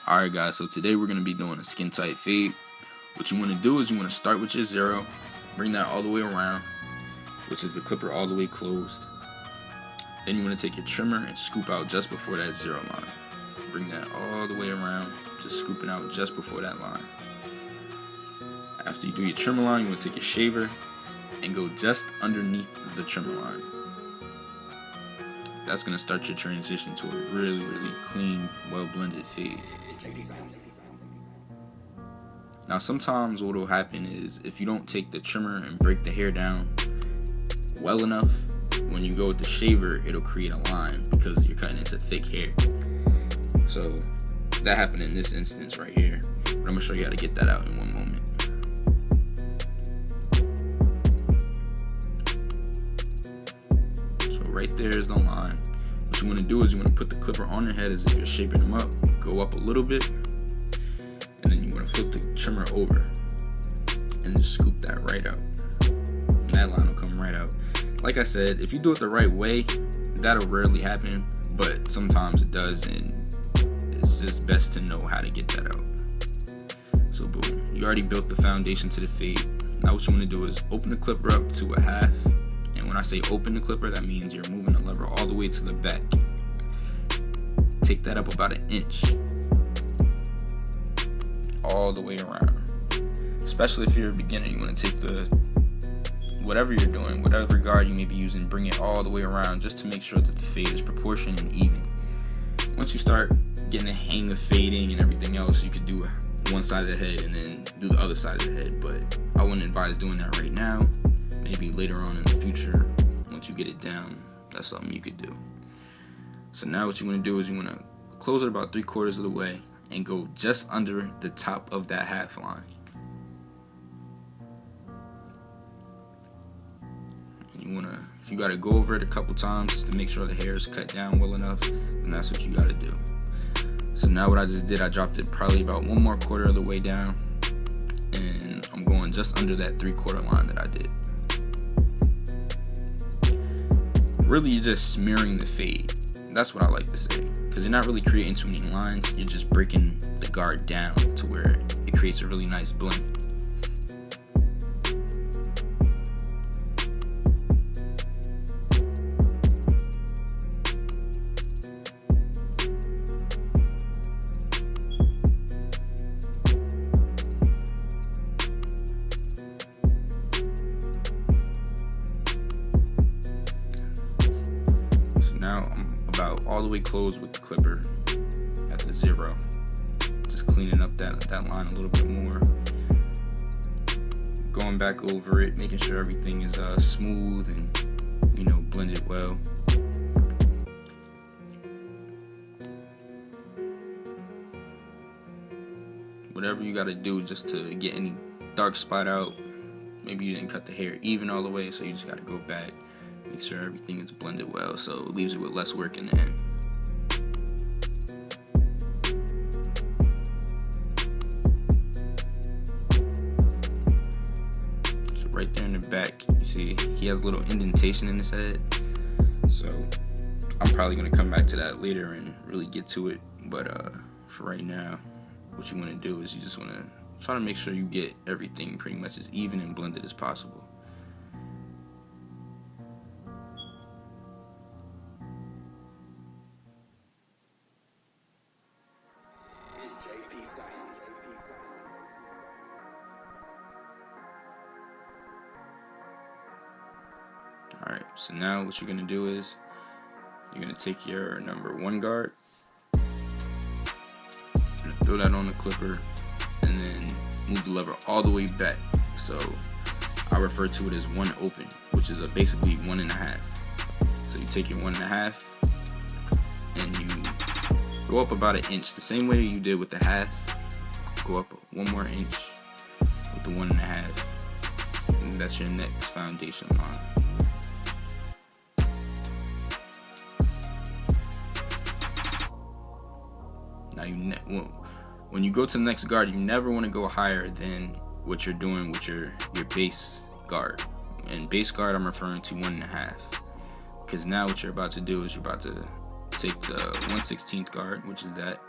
Alright guys, so today we're going to be doing a skin tight fade. What you want to do is you want to start with your 0, bring that all the way around, which is the clipper all the way closed. Then you want to take your trimmer and scoop out just before that 0 line. Bring that all the way around, just scooping out just before that line. After you do your trimmer line, you want to take your shaver and go just underneath the trimmer line. That's going to start your transition to a really clean, well blended fade. Now sometimes what will happen is if you don't take the trimmer and break the hair down well enough, when you go with the shaver it'll create a line because you're cutting into thick hair. So that happened in this instance right here, but I'm going to show you how to get that out in one moment. Right there is the line. What you want to do is you want to put the clipper on your head as if you're shaping them up, go up a little bit, and then you want to flip the trimmer over and just scoop that right out. And that line will come right out. Like I said, if you do it the right way, that'll rarely happen, but sometimes it does, and it's just best to know how to get that out. So boom, you already built the foundation to the fade. Now what you want to do is open the clipper up to a half. And when I say open the clipper, that means you're moving the lever all the way to the back. Take that up about 1 inch. All the way around. Especially if you're a beginner, you want to take whatever you're doing, whatever guard you may be using, bring it all the way around just to make sure that the fade is proportioned and even. Once you start getting the hang of fading and everything else, you could do one side of the head and then do the other side of the head. But I wouldn't advise doing that right now. Maybe later on in the future, once you get it down, that's something you could do. So now what you want to do is you want to close it about 3/4 of the way and go just under the top of that half line. And you want to, if you got to go over it a couple times just to make sure the hair is cut down well enough, then that's what you got to do. So now what I just did, I dropped it probably about 1/4 of the way down, and I'm going just under that 3/4 line that I did. Really, you're just smearing the fade. That's what I like to say, because you're not really creating too many lines, you're just breaking the guard down to where it creates a really nice blend. Now I'm about all the way closed with the clipper at the 0. Just cleaning up that line a little bit more. Going back over it, making sure everything is smooth and, you know, blended well. Whatever you got to do just to get any dark spot out. Maybe you didn't cut the hair even all the way, so you just got to go back. Make sure everything is blended well, so it leaves you with less work in the end. So right there in the back, you see he has a little indentation in his head. So I'm probably gonna come back to that later and really get to it. But for right now, what you want to do is you just want to try to make sure you get everything pretty much as even and blended as possible. Alright, so now what you're going to do is you're going to take your number 1 guard, throw that on the clipper, and then move the lever all the way back. So I refer to it as 1 open, which is basically 1 1/2. So you take your 1 1/2 and you go up about 1 inch, the same way you did with the half. Go up 1 more inch with the 1 1/2, and that's your next foundation line. Now when you go to the next guard, you never want to go higher than what you're doing with your base guard. And base guard, I'm referring to 1 1/2. Because now what you're about to do is you're about to take the 1/16 guard, which is that,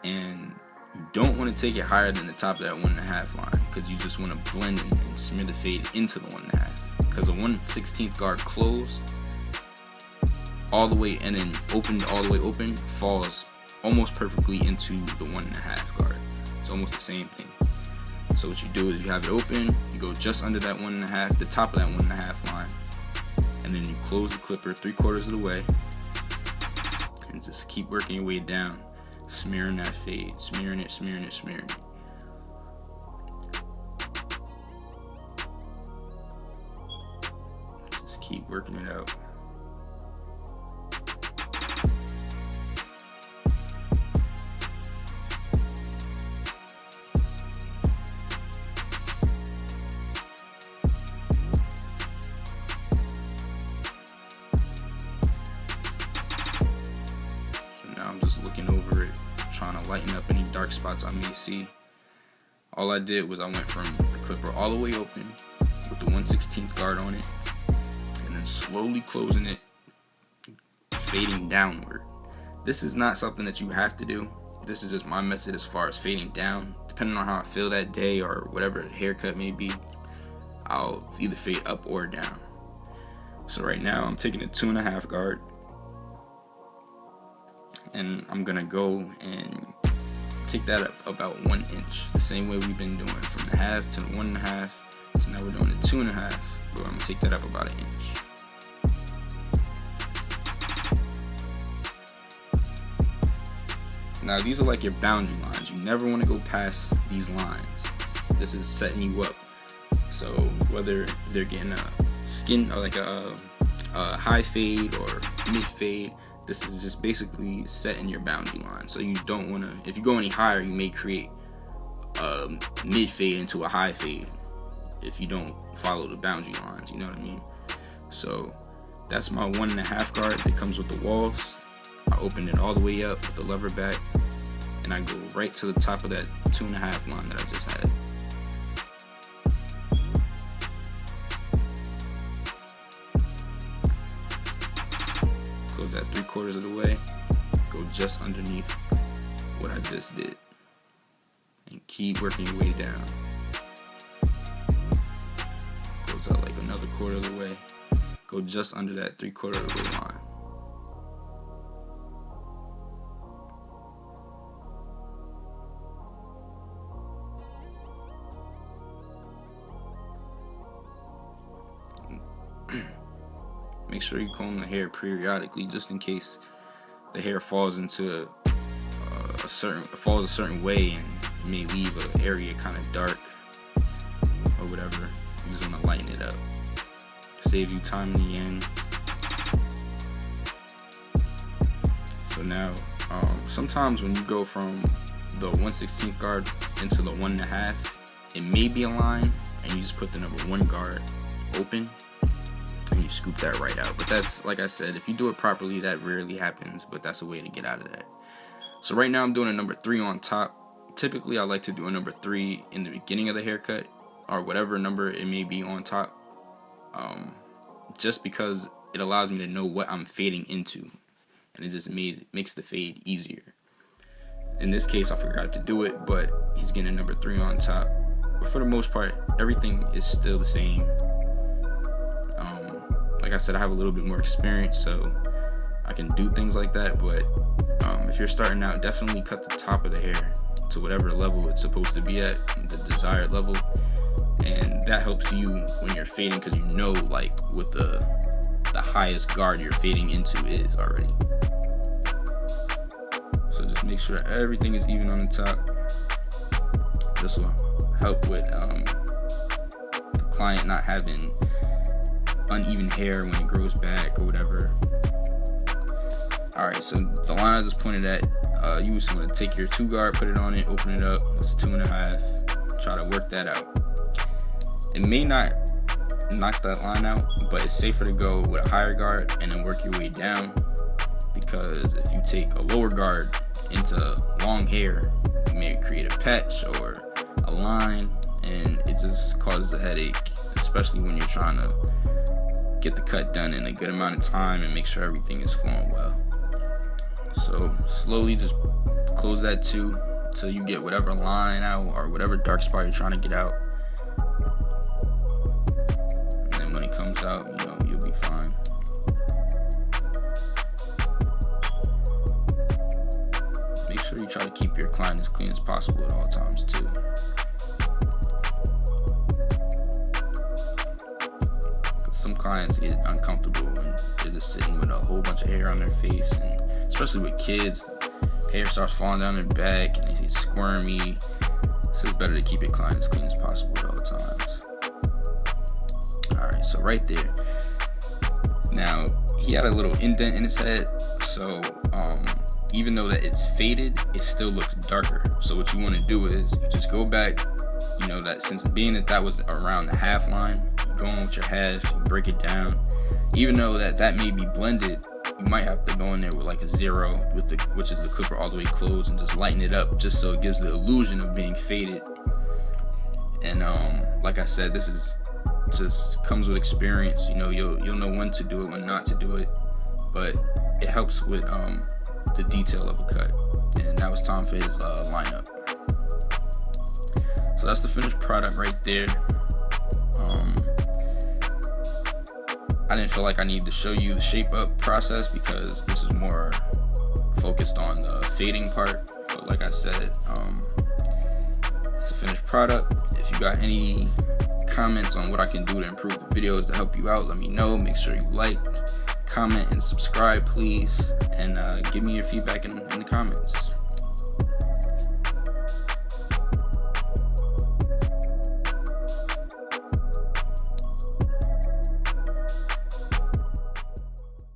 and you don't want to take it higher than the top of that 1.5 line, because you just want to blend in and smear the fade into the 1.5, because a 1/16 guard closed all the way and then opened all the way open falls almost perfectly into the 1.5 guard. It's almost the same thing. So what you do is you have it open, you go just under that 1.5, the top of that 1.5 line, and then you close the clipper 3/4 of the way, and just keep working your way down, smearing that fade, smearing it, smearing it, smearing it. Just keep working it out. I'm just looking over it, trying to lighten up any dark spots I may see. All I did was I went from the clipper all the way open with the 1/16 guard on it, and then slowly closing it, fading downward. This is not something that you have to do. This is just my method as far as fading down. Depending on how I feel that day or whatever the haircut may be, I'll either fade up or down. So right now I'm taking a 2.5 guard, and I'm gonna go and take that up about 1 inch, the same way we've been doing, from the half to the 1.5. So now we're doing the 2.5, but I'm gonna take that up about 1 inch. Now these are like your boundary lines. You never want to go past these lines. This is setting you up. So whether they're getting a skin or like a high fade or mid fade, this is just basically setting your boundary line. So you don't want to, if you go any higher, you may create a mid fade into a high fade if you don't follow the boundary lines, you know what I mean? So that's my 1.5 guard that comes with the walls. I open it all the way up with the lever back, and I go right to the top of that 2.5 line that I just had. Close that 3/4 of the way, go just underneath what I just did, and keep working your way down. Goes out like another 1/4 of the way, go just under that 3/4 of the way line. Make sure you comb the hair periodically, just in case the hair falls into a certain way and may leave an area kind of dark or whatever. You just want to lighten it up, save you time in the end. So now, sometimes when you go from the 1/16 guard into the 1.5, it may be a line, and you just put the number 1 guard open, and you scoop that right out. But that's, like I said, if you do it properly, that rarely happens, but that's a way to get out of that. So right now I'm doing a number 3 on top. Typically I like to do a number 3 in the beginning of the haircut, or whatever number it may be on top, just because it allows me to know what I'm fading into, and it just makes the fade easier. In this case I forgot to do it, but he's getting a number 3 on top. But for the most part, everything is still the same. Like I said, I have a little bit more experience, so I can do things like that. But if you're starting out, definitely cut the top of the hair to whatever level it's supposed to be at, the desired level, and that helps you when you're fading, because you know like what the highest guard you're fading into is already. So just make sure that everything is even on the top. This will help with the client not having uneven hair when it grows back or whatever. Alright, so the line I just pointed at, you just want to take your 2 guard, put it on it, open it up. It's 2.5. Try to work that out. It may not knock that line out, but it's safer to go with a higher guard and then work your way down, because if you take a lower guard into long hair, you may create a patch or a line, and it just causes a headache, especially when you're trying to get the cut done in a good amount of time and make sure everything is flowing well. So slowly just close that too until you get whatever line out or whatever dark spot you're trying to get out. And then when it comes out, you know, you'll be fine. Make sure you try to keep your client as clean as possible at all times too. Some clients get uncomfortable when they're just sitting with a whole bunch of hair on their face, and especially with kids, hair starts falling down their back and they get squirmy. So it's better to keep your client as clean as possible at all times. Alright, so right there. Now, he had a little indent in his head, so even though that it's faded, it still looks darker. So what you want to do is you just go back, you know, that since being that was around the half line, go in with your half, you break it down. Even though that may be blended, you might have to go in there with like a 0 with which is the clipper all the way closed, and just lighten it up just so it gives the illusion of being faded. And like I said, this is just comes with experience. You know, you'll know when to do it, when not to do it, but it helps with the detail of a cut. And that was Tom Fade's lineup. So that's the finished product right there. I didn't feel like I needed to show you the shape up process because this is more focused on the fading part. But like I said, it's a finished product. If you got any comments on what I can do to improve the videos to help you out, let me know. Make sure you like, comment, and subscribe, please. And give me your feedback in the comments.